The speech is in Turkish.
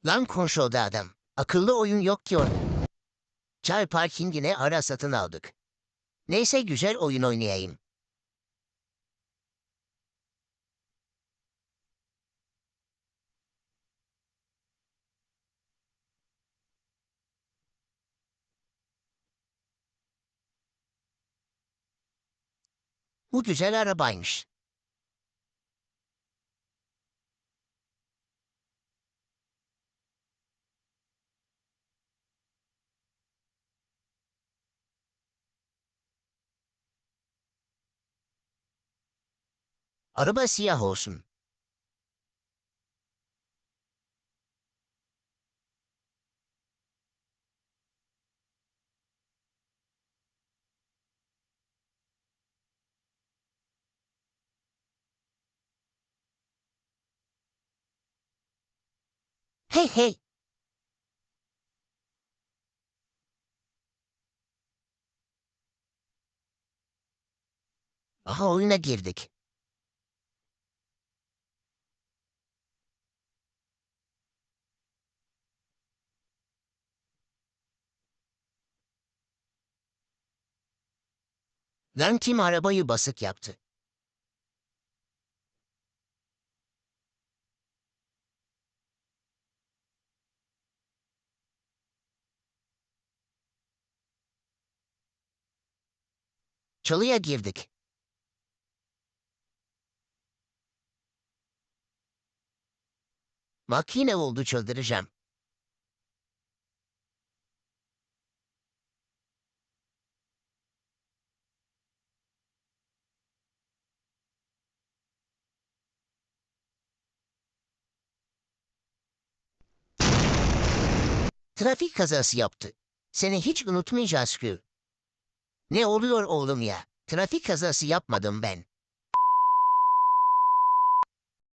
Lan konsolda adam. Akıllı oyun yok ki orada. Çay parkingine ara satın aldık. Neyse güzel oyun oynayayım. Bu güzel arabaymış. Araba siyah olsun. Hey hey. Aha oyuna girdik. Lan kim arabayı basık yaptı? Çalıya girdik. Makine oldu çıldıracağım. Trafik kazası yaptı. Seni hiç unutmayacağız ki. Ne oluyor oğlum ya? Trafik kazası yapmadım ben.